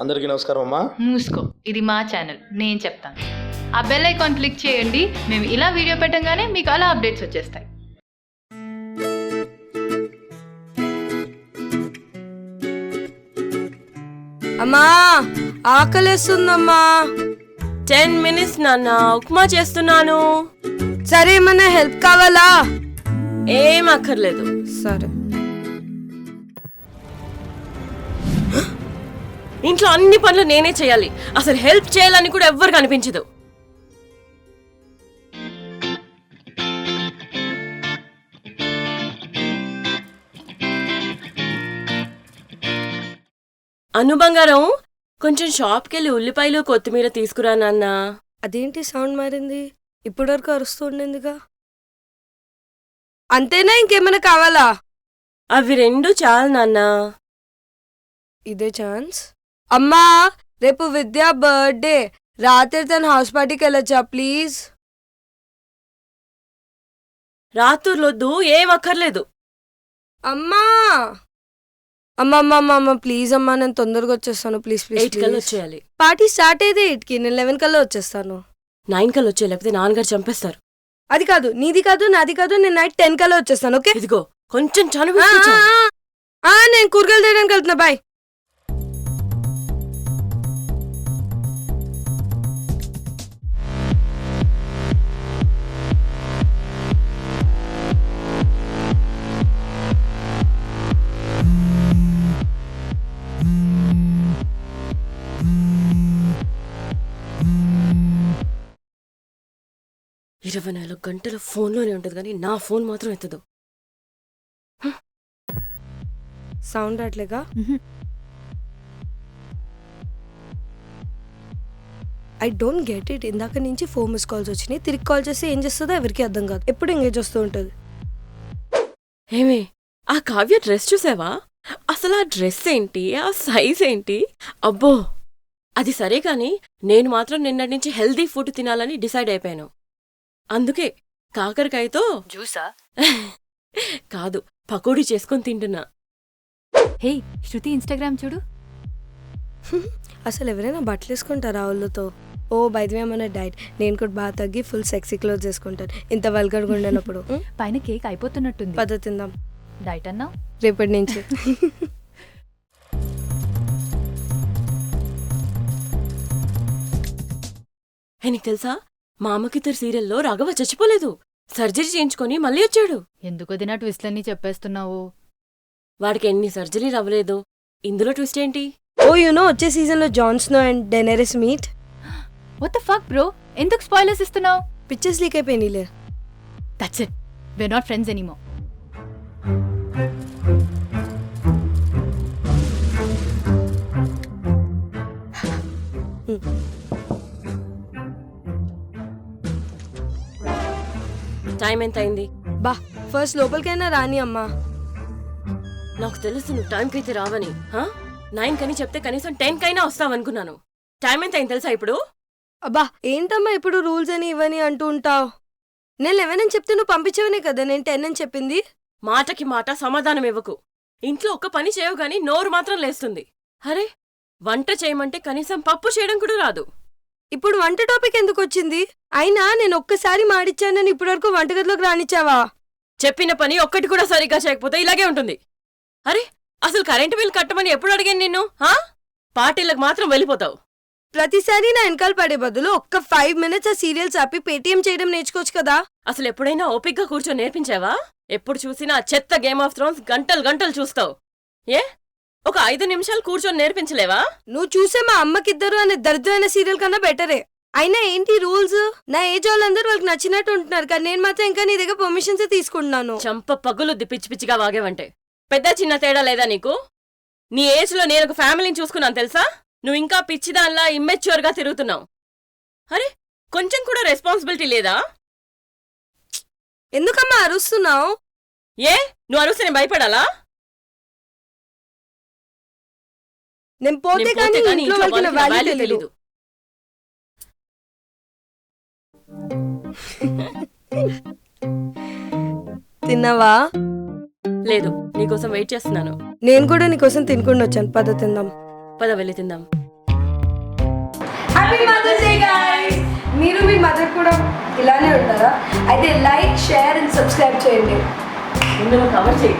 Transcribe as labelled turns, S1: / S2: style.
S1: అందరికీ నమస్కారం అమ్మా.
S2: మూసుకో, ఇది మా ఛానల్, నేను చెప్తాను. ఆ బెల్ ఐకాన్ క్లిక్ చేయండి. మేము ఇలా వీడియో పెట్టగానే మీకు అలా అప్డేట్స్ వచ్చేస్తాయి.
S3: అమ్మా ఆకలేస్తుందమ్మా.
S4: 10 minutes నాన్న, ఉప్మా చేస్తున్నాను.
S3: సరే ఏమన్నా హెల్ప్ కావాలా?
S4: ఏం అక్కర్లేదు.
S3: సరే.
S4: ఇంట్లో అన్ని పనులు నేనే చేయాలి. అసలు హెల్ప్ చేయాలని కూడా ఎవ్వరు కనిపించదు. అను బంగారం, కొంచెం షాప్కి వెళ్ళి ఉల్లిపాయలు కొత్తిమీర తీసుకురా నాన్న.
S3: అదేంటి సౌండ్ మారింది? ఇప్పటివరకు అరుస్తూ ఉండిందిగా. అంతేనా, ఇంకేమైనా కావాలా?
S4: అవి 2 చాలు నాన్న.
S3: ఇదే ఛాన్స్. అమ్మా రేపు విద్యా బర్త్డే, రాత్రి తన హౌస్ పార్టీకి వెళ్ళొచ్చా ప్లీజ్?
S4: రాత్రులొద్దు, ఏం అక్కర్లేదు.
S3: అమ్మా అమ్మా అమ్మా అమ్మా అమ్మా ప్లీజ్ అమ్మా, నేను తొందరగా వచ్చేస్తాను ప్లీజ్
S4: 8 కల్లా
S3: ప్లీజ్.
S4: వచ్చేయాలి.
S3: పార్టీ స్టార్ట్ అయ్యేది 8కి, నేను 11 కల్లా వచ్చేస్తాను.
S4: 9 కల్లా వచ్చేయాలి, లేకపోతే నాన్నగారు చంపేస్తారు.
S3: అది కాదు, నీది కాదు నాది కాదు, నేను నైట్ 10 కల్లా వచ్చేస్తాను. ఓకే?
S4: ఇదిగో కొంచెం
S3: ఆ,
S4: చనువు
S3: ఆ,
S4: ఇచ్చి చాలు.
S3: ఆ, నేను కూరగాయలు తేయడానికి వెళ్తున్నా. బాయ్.
S4: ఇరవై 24 గంటల ఫోన్లోనే ఉంటుంది, కానీ నా ఫోన్ మాత్రం ఎత్తదు.
S3: సౌండ్ అట్లేగా. I don't get it. ఇందాక నుంచి 4 మిస్ కాల్స్ వచ్చినాయి. తిరిగి కాల్ చేస్తే ఏం చేస్తుందో ఎవరికి అర్థం కాదు. ఎప్పుడు ఎంగేజ్ వస్తూ ఉంటుంది.
S4: ఏమే, ఆ కావ్య డ్రెస్ చూసావా? అసలు ఆ డ్రెస్ ఏంటి, ఆ సైజ్ ఏంటి? అబ్బో, అది సరే కాని నేను మాత్రం నిన్నటి నుంచి హెల్దీ ఫుడ్ తినాలని డిసైడ్ అయిపోయాను. అందుకే కాకరకాయతో
S2: జ్యూసా?
S4: కాదు, పకోడీ చేసుకొని తింటున్నా.
S2: హే శృతి, ఇన్స్టాగ్రామ్ చూడు.
S3: అసలు ఎవరైనా బట్టలు వేసుకుంటారా వాళ్ళతో? ఓ బై ది వే మన డైట్. నేను కూడా బాగా తగ్గి ఫుల్ సెక్సీ క్లోత్ చేసుకుంటాను, ఇంత వల్గర్గా ఉండనప్పుడు.
S2: పైన కేక్ అయిపోతున్నట్టుంది.
S3: పద్ధతి తిందాం
S2: డైట్ అన్నా
S3: రేపటి నుంచి.
S4: నీకు తెలుసా, మా అమ్మకిద్దరు సీరియల్లో రాఘవ చచ్చిపోలేదు, సర్జరీ చేయించుకొని మళ్ళీ వచ్చాడు.
S2: ఎందుకు వదినా ట్విస్ట్లన్నీ చెప్పేస్తున్నావు?
S4: వాడికి ఎన్ని సర్జరీలు అవ్వలేదు, ఇందులో ట్విస్ట్ ఏంటి?
S3: ఓ యూనో వచ్చే సీజన్లో Jon Snow and Daenerys meet.
S2: What the fuck bro, ఎందుకు స్పాయిలర్స్ ఇస్తున్నావు?
S3: పిక్చర్స్ లీక్ అయిపోయినాయిలే.
S2: That's it, we're not friends anymore.
S4: Time ఎంత అయింది?
S3: బా ఫస్ట్ లోపలికైనా రాని అమ్మా.
S4: నాకు తెలుసు నువ్వు టైంకైతే రావని. 9 కని చెప్తే కనీసం 10 కైనా వస్తావనుకున్నాను. టైం ఎంత అయింది తెలుసా ఇప్పుడు?
S3: అబ్బా ఏంటమ్మా ఇప్పుడు రూల్స్ అని ఇవని అంటూ ఉంటావు? నేను 11 అని చెప్తే నువ్వు పంపించవనే కదా నేను 10 అని చెప్పింది.
S4: మాటకి మాట సమాధానం ఇవ్వకు. ఇంట్లో ఒక్క పని చేయవు గాని నోరు మాత్రం లేస్తుంది. అరే, వంట చేయమంటే కనీసం పప్పు చేయడం కూడా రాదు.
S3: ఇప్పుడు వంట టాపిక్ ఎందుకు వచ్చింది? అయినా నేను ఒక్కసారి మాడిచ్చానని ఇప్పటివరకు వంటగదిలోకి రానిచ్చావా?
S4: చెప్పిన పని ఒక్కటి కూడా సరిగ్గా చేయకపోతే ఇలాగే ఉంటుంది. అరే, అసలు కరెంటు బిల్ కట్టమని ఎప్పుడు అడిగాను నిన్ను? పార్టీలకు మాత్రం వెళ్ళిపోతావు.
S3: ప్రతిసారి నా వెనకాల పడే బదులు ఒక్క 5 మినిట్స్ ఆ సీరియల్స్ ఆపి పేటీఎం చేయడం నేర్చుకోవచ్చు కదా.
S4: అసలు ఎప్పుడైనా ఓపిగ్గా కూర్చొని నేర్పించావా? ఎప్పుడు చూసినా చెత్త గేమ్ ఆఫ్ థ్రోన్స్ గంటలు గంటలు చూస్తావు. ఏ ఒక 5 నిమిషాలు కూర్చొని నేర్పించలేవా?
S3: నువ్వు చూసే మా అమ్మకిద్దరు అనే దరిద్రమైన సీరియల్ కన్నా బెటరే. అయినా ఏంటి రూల్స్? నా ఏజ్ వాళ్ళందరూ వాళ్ళకి నచ్చినట్టు ఉంటున్నారు, కానీ నేను మాత్రం ఇంకా నీ దగ్గర పర్మిషన్స్ పిచ్చుకుంటున్నాను.
S4: చంప పగులుద్ది పిచ్చి పిచ్చిగా వాగేవంటే. పెద్ద చిన్న తేడా లేదా నీకు? నీ ఏజ్లో నేను ఒక ఫ్యామిలీని చూసుకున్నాను తెలుసా? నువ్వు ఇంకా పిచ్చిదాన్లా ఇమ్మెచ్యూర్గా తిరుగుతున్నావు. అరే, కొంచెం కూడా రెస్పాన్సిబిలిటీ లేదా?
S3: ఎందుకమ్మా అరుస్తున్నావు?
S4: ఏ, నువ్వు అరుస్తే నేను భయపడాలా?
S3: నేను పోతే కానీ ఇంట్లో వాళ్ళకి నా వాల్యూ తెలీదు. తిన్నావా?
S4: లేదు, నీకోసం వెయిట్ చేస్తున్నాను.
S3: నేను కూడా నీకోసం తినుకుండా వచ్చాను. పద తిందాం.
S4: పద వెళ్ళి తిందాం.
S3: Happy mother's day guys. మీరు మీ మదర్ కూడా ఇలానే ఉంటారా? అయితే లైక్, షేర్ అండ్ సబ్స్క్రైబ్ చేయండి.
S4: ముందు కవర్ చేయి.